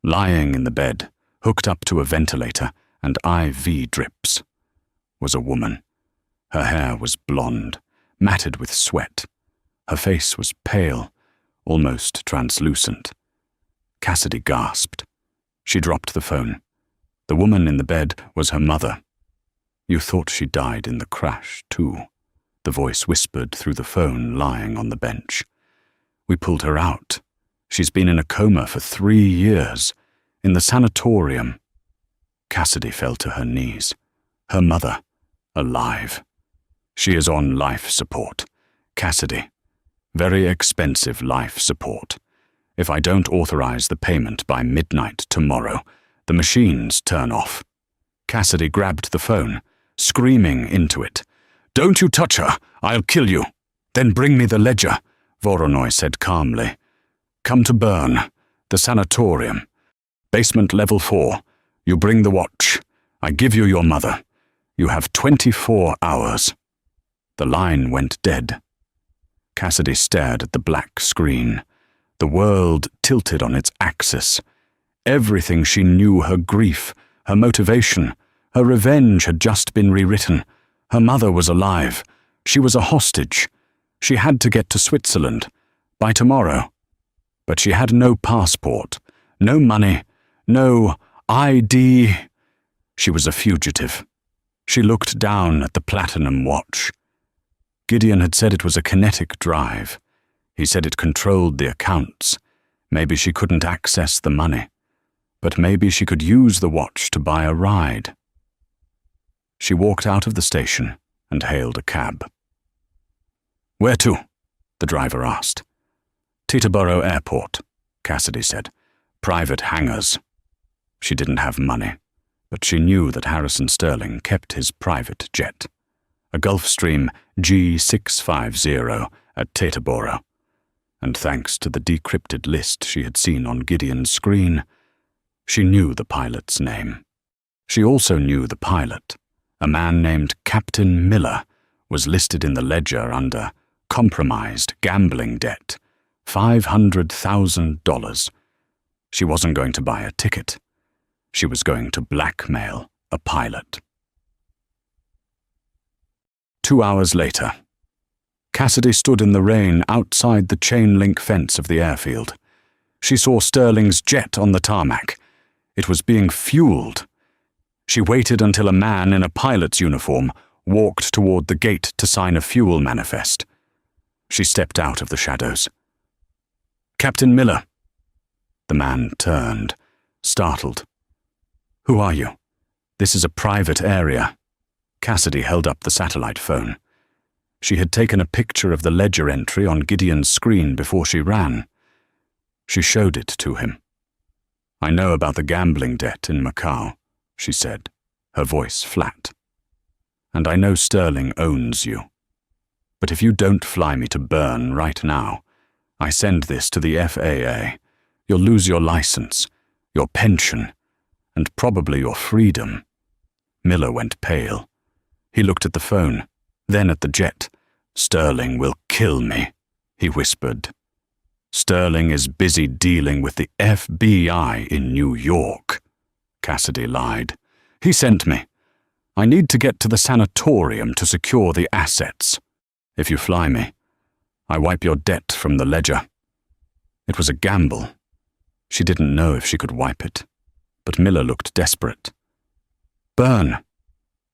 Lying in the bed, hooked up to a ventilator and IV drips, was a woman. Her hair was blonde, matted with sweat. Her face was pale, almost translucent. Cassidy gasped. She dropped the phone. The woman in the bed was her mother. "You thought she died in the crash, too," the voice whispered through the phone lying on the bench. "We pulled her out. She's been in a coma for 3 years, in the sanatorium." Cassidy fell to her knees. Her mother, alive. "She is on life support. Cassidy. Very expensive life support. If I don't authorize the payment by midnight tomorrow, the machines turn off." Cassidy grabbed the phone, screaming into it. "Don't you touch her! I'll kill you!" "Then bring me the ledger," Voronoi said calmly. "Come to Bern, the sanatorium. Basement level 4. You bring the watch. I give you your mother. You have 24 hours. The line went dead. Cassidy stared at the black screen. The world tilted on its axis. Everything she knew, her grief, her motivation, her revenge had just been rewritten. Her mother was alive. She was a hostage. She had to get to Switzerland by tomorrow. But she had no passport, no money, no ID. She was a fugitive. She looked down at the platinum watch. Gideon had said it was a kinetic drive. He said it controlled the accounts. Maybe she couldn't access the money, but maybe she could use the watch to buy a ride. She walked out of the station and hailed a cab. "Where to?" the driver asked. "Teterboro Airport," Cassidy said. "Private hangars." She didn't have money, but she knew that Harrison Sterling kept his private jet, a Gulfstream G650 at Teterboro, and thanks to the decrypted list she had seen on Gideon's screen, she knew the pilot's name. She also knew the pilot, a man named Captain Miller, was listed in the ledger under compromised gambling debt, $500,000. She wasn't going to buy a ticket. She was going to blackmail a pilot. 2 hours later, Cassidy stood in the rain outside the chain-link fence of the airfield. She saw Sterling's jet on the tarmac. It was being fueled. She waited until a man in a pilot's uniform walked toward the gate to sign a fuel manifest. She stepped out of the shadows. "Captain Miller." The man turned, startled. "Who are you? This is a private area." Cassidy held up the satellite phone. She had taken a picture of the ledger entry on Gideon's screen before she ran. She showed it to him. "I know about the gambling debt in Macau," she said, her voice flat. "And I know Sterling owns you. But if you don't fly me to Bern right now, I send this to the FAA. You'll lose your license, your pension, and probably your freedom." Miller went pale. He looked at the phone, then at the jet. "Sterling will kill me," he whispered. "Sterling is busy dealing with the FBI in New York." Cassidy lied. "He sent me. I need to get to the sanatorium to secure the assets. If you fly me, I wipe your debt from the ledger." It was a gamble. She didn't know if she could wipe it, but Miller looked desperate. "Bern?"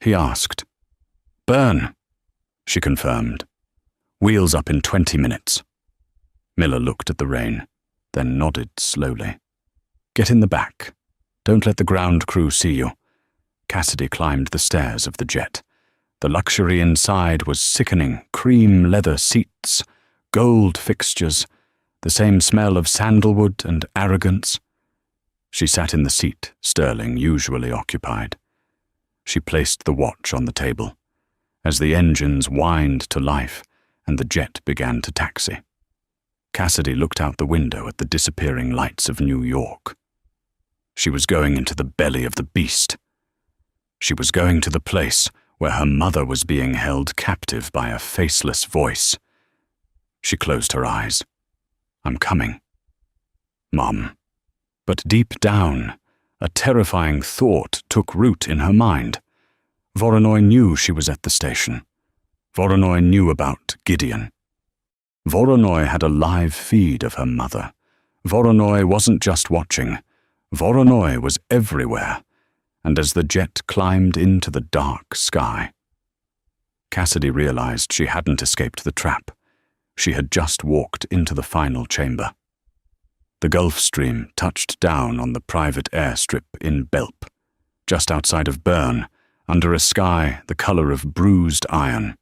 he asked. "Bern," she confirmed. "Wheels up in 20 minutes. Miller looked at the rain, then nodded slowly. "Get in the back. Don't let the ground crew see you." Cassidy climbed the stairs of the jet. The luxury inside was sickening: cream leather seats, gold fixtures, the same smell of sandalwood and arrogance. She sat in the seat Sterling usually occupied. She placed the watch on the table as the engines whined to life and the jet began to taxi. Cassidy looked out the window at the disappearing lights of New York. She was going into the belly of the beast. She was going to the place where her mother was being held captive by a faceless voice. She closed her eyes. "I'm coming, Mom." But deep down, a terrifying thought took root in her mind. Voronoi knew she was at the station. Voronoi knew about Gideon. Voronoi had a live feed of her mother. Voronoi wasn't just watching. Voronoi was everywhere, and as the jet climbed into the dark sky, Cassidy realized she hadn't escaped the trap. She had just walked into the final chamber. The Gulfstream touched down on the private airstrip in Belp, just outside of Bern, under a sky the color of bruised iron.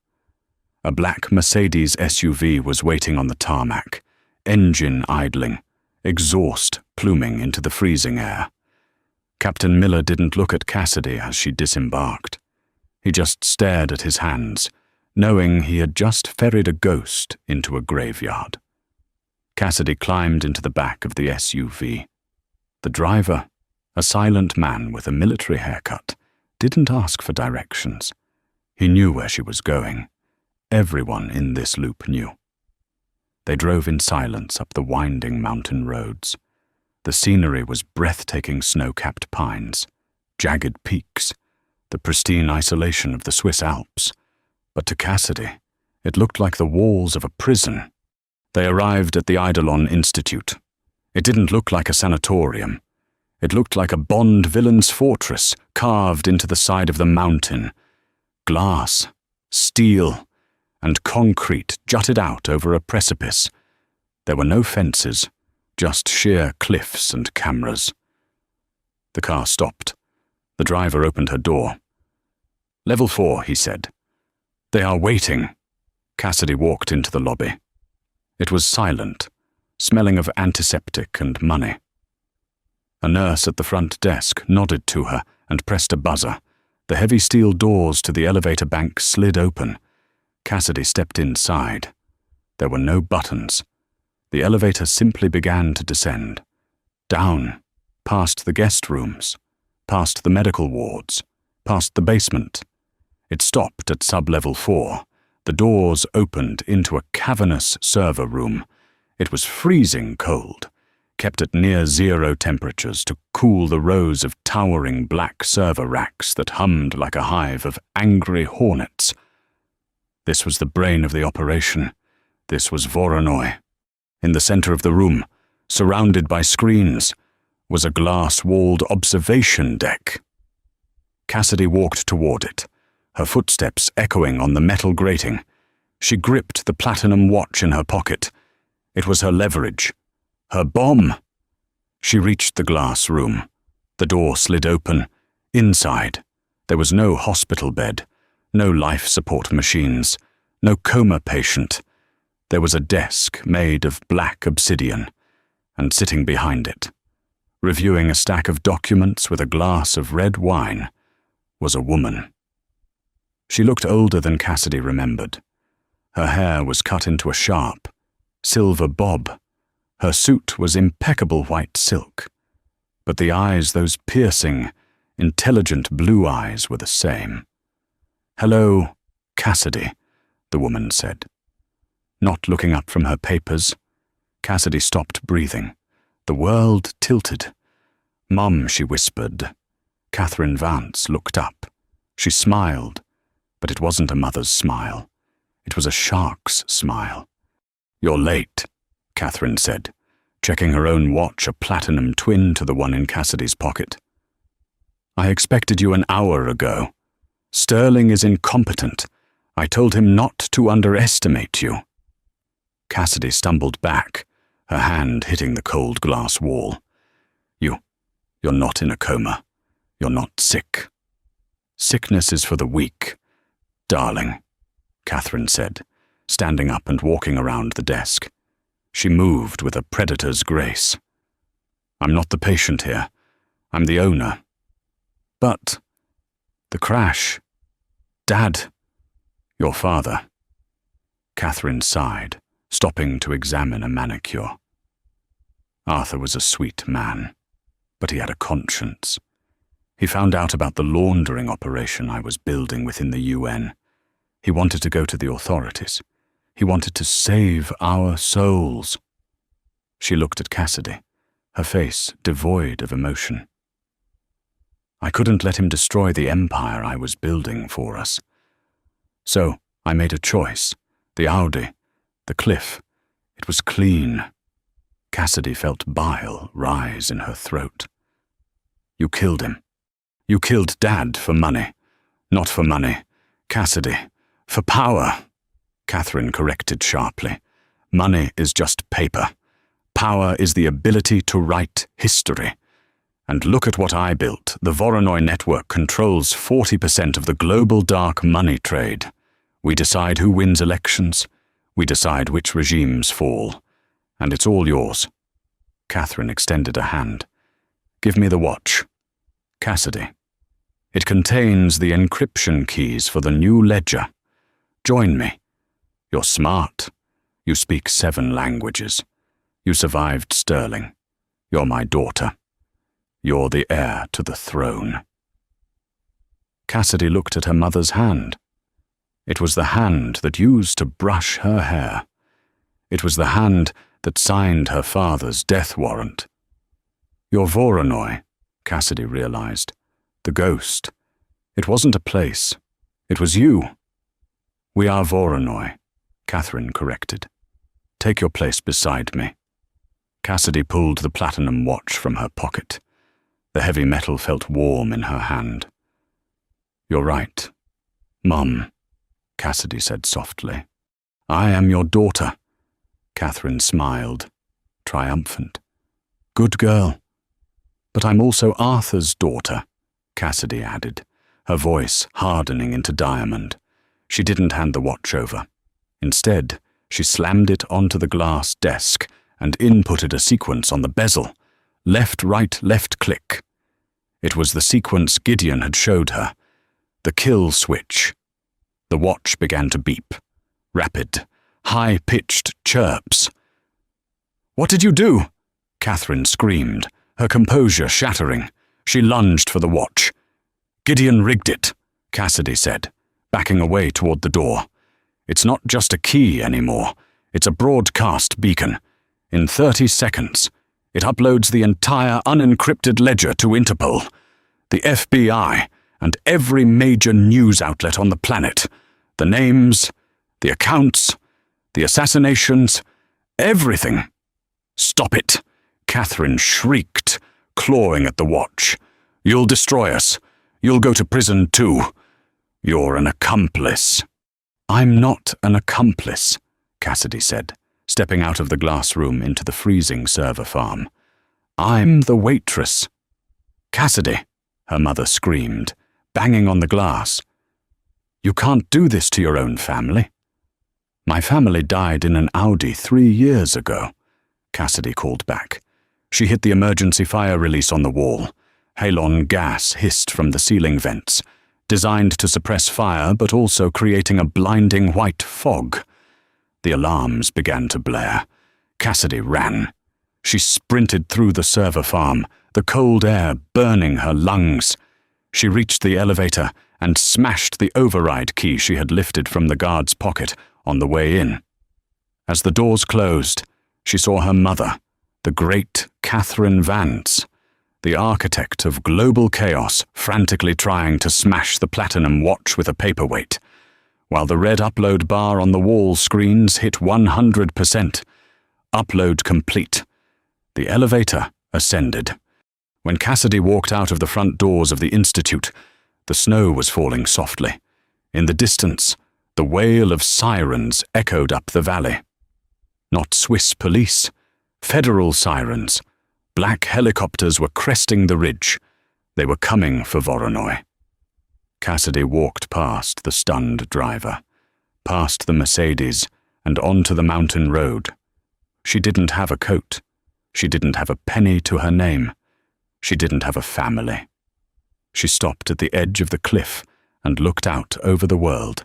A black Mercedes SUV was waiting on the tarmac, engine idling, exhaust pluming into the freezing air. Captain Miller didn't look at Cassidy as she disembarked. He just stared at his hands, knowing he had just ferried a ghost into a graveyard. Cassidy climbed into the back of the SUV. The driver, a silent man with a military haircut, didn't ask for directions. He knew where she was going. Everyone in this loop knew. They drove in silence up the winding mountain roads. The scenery was breathtaking snow-capped pines, jagged peaks, the pristine isolation of the Swiss Alps. But to Cassidy, it looked like the walls of a prison. They arrived at the Eidolon Institute. It didn't look like a sanatorium. It looked like a Bond villain's fortress carved into the side of the mountain. Glass, steel, and concrete jutted out over a precipice. There were no fences, just sheer cliffs and cameras. The car stopped. The driver opened her door. "Level 4, he said. "They are waiting." Cassidy walked into the lobby. It was silent, smelling of antiseptic and money. A nurse at the front desk nodded to her and pressed a buzzer. The heavy steel doors to the elevator bank slid open. Cassidy stepped inside. There were no buttons. The elevator simply began to descend. Down, past the guest rooms, past the medical wards, past the basement. It stopped at sub-level 4. The doors opened into a cavernous server room. It was freezing cold, kept at near zero temperatures to cool the rows of towering black server racks that hummed like a hive of angry hornets. This was the brain of the operation. This was Voronoi. In the center of the room, surrounded by screens, was a glass-walled observation deck. Cassidy walked toward it, her footsteps echoing on the metal grating. She gripped the platinum watch in her pocket. It was her leverage, her bomb. She reached the glass room. The door slid open. Inside, there was no hospital bed, no life support machines, no coma patient. There was a desk made of black obsidian, and sitting behind it, reviewing a stack of documents with a glass of red wine, was a woman. She looked older than Cassidy remembered. Her hair was cut into a sharp, silver bob. Her suit was impeccable white silk. But the eyes, those piercing, intelligent blue eyes, were the same. "Hello, Cassidy," the woman said. Not looking up from her papers, Cassidy stopped breathing. The world tilted. "Mum," she whispered. Catherine Vance looked up. She smiled, but it wasn't a mother's smile. It was a shark's smile. "You're late," Catherine said, checking her own watch, a platinum twin to the one in Cassidy's pocket. "I expected you an hour ago. Sterling is incompetent. I told him not to underestimate you." Cassidy stumbled back, her hand hitting the cold glass wall. You're not in a coma. You're not sick. Sickness is for the weak, darling," Catherine said, standing up and walking around the desk. She moved with a predator's grace. "I'm not the patient here. I'm the owner." "But the crash. Dad, your father." Catherine sighed, stopping to examine a manicure. Arthur was a sweet man, but he had a conscience. He found out about the laundering operation I was building within the UN. He wanted to go to the authorities. He wanted to save our souls. She looked at Cassidy, her face devoid of emotion. "I couldn't let him destroy the empire I was building for us. So I made a choice. The Audi, the cliff. It was clean." Cassidy felt bile rise in her throat. "You killed him. You killed Dad for money. Not for money, Cassidy. For power," Catherine corrected sharply. "Money is just paper. Power is the ability to write history. And look at what I built. The Voronoi network controls 40% of the global dark money trade. We decide who wins elections. We decide which regimes fall. And it's all yours." Catherine extended a hand. "Give me the watch." "Cassidy. It contains the encryption keys for the new ledger. Join me. You're smart. You speak 7 languages. You survived Sterling. You're my daughter. You're the heir to the throne." Cassidy looked at her mother's hand. It was the hand that used to brush her hair. It was the hand that signed her father's death warrant. "You're Voronoi," Cassidy realized. "The ghost. It wasn't a place. It was you." "We are Voronoi," Catherine corrected. "Take your place beside me." Cassidy pulled the platinum watch from her pocket. The heavy metal felt warm in her hand. "You're right, Mum," Cassidy said softly. "I am your daughter." Catherine smiled, triumphant. Good girl. But I'm also Arthur's daughter, Cassidy added, her voice hardening into diamond. She didn't hand the watch over. Instead, she slammed it onto the glass desk and inputted a sequence on the bezel. Left, right, left click. It was the sequence Gideon had showed her. The kill switch. The watch began to beep. Rapid, high-pitched chirps. "What did you do?" Catherine screamed, her composure shattering. She lunged for the watch. "Gideon rigged it," Cassidy said, backing away toward the door. "It's not just a key anymore. It's a broadcast beacon. In 30 seconds, it uploads the entire unencrypted ledger to Interpol, the FBI, and every major news outlet on the planet. The names, the accounts, the assassinations, everything." "Stop it," Catherine shrieked, clawing at the watch. "You'll destroy us. You'll go to prison too. You're an accomplice." "I'm not an accomplice," Cassidy said, stepping out of the glass room into the freezing server farm. "I'm the waitress." "Cassidy," her mother screamed, banging on the glass. "You can't do this to your own family." "My family died in an Audi 3 years ago," Cassidy called back. She hit the emergency fire release on the wall. Halon gas hissed from the ceiling vents, designed to suppress fire but also creating a blinding white fog. The alarms began to blare. Cassidy ran. She sprinted through the server farm, the cold air burning her lungs. She reached the elevator and smashed the override key she had lifted from the guard's pocket on the way in. As the doors closed, she saw her mother, the great Catherine Vance, the architect of global chaos, frantically trying to smash the platinum watch with a paperweight, while the red upload bar on the wall screens hit 100%. Upload complete. The elevator ascended. When Cassidy walked out of the front doors of the Institute, the snow was falling softly. In the distance, the wail of sirens echoed up the valley. Not Swiss police, federal sirens. Black helicopters were cresting the ridge. They were coming for Voronoi. Cassidy walked past the stunned driver, past the Mercedes, and onto the mountain road. She didn't have a coat. She didn't have a penny to her name. She didn't have a family. She stopped at the edge of the cliff and looked out over the world.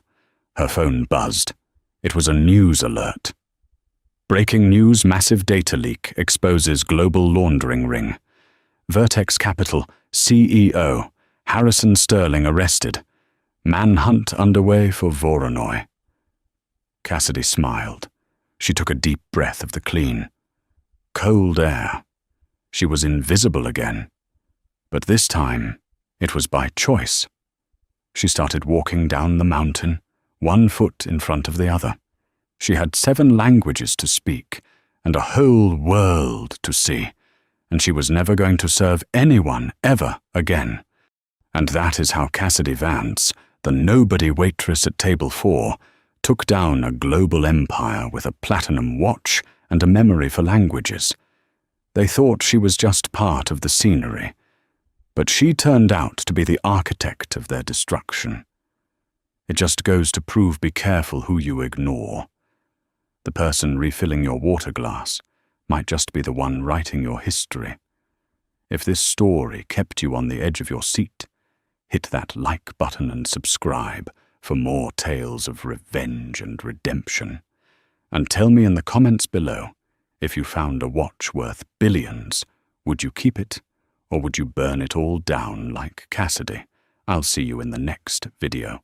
Her phone buzzed. It was a news alert. Breaking news: massive data leak exposes global laundering ring. Vertex Capital CEO Harrison Sterling arrested. Manhunt underway for Voronoi. Cassidy smiled. She took a deep breath of the clean, cold air. She was invisible again. But this time, it was by choice. She started walking down the mountain, one foot in front of the other. She had 7 languages to speak and a whole world to see, and she was never going to serve anyone ever again. And that is how Cassidy Vance, the nobody waitress at table 4, took down a global empire with a platinum watch and a memory for languages. They thought she was just part of the scenery, but she turned out to be the architect of their destruction. It just goes to prove, be careful who you ignore. The person refilling your water glass might just be the one writing your history. If this story kept you on the edge of your seat, hit that like button and subscribe for more tales of revenge and redemption. And tell me in the comments below, if you found a watch worth billions, would you keep it, or would you burn it all down like Cassidy? I'll see you in the next video.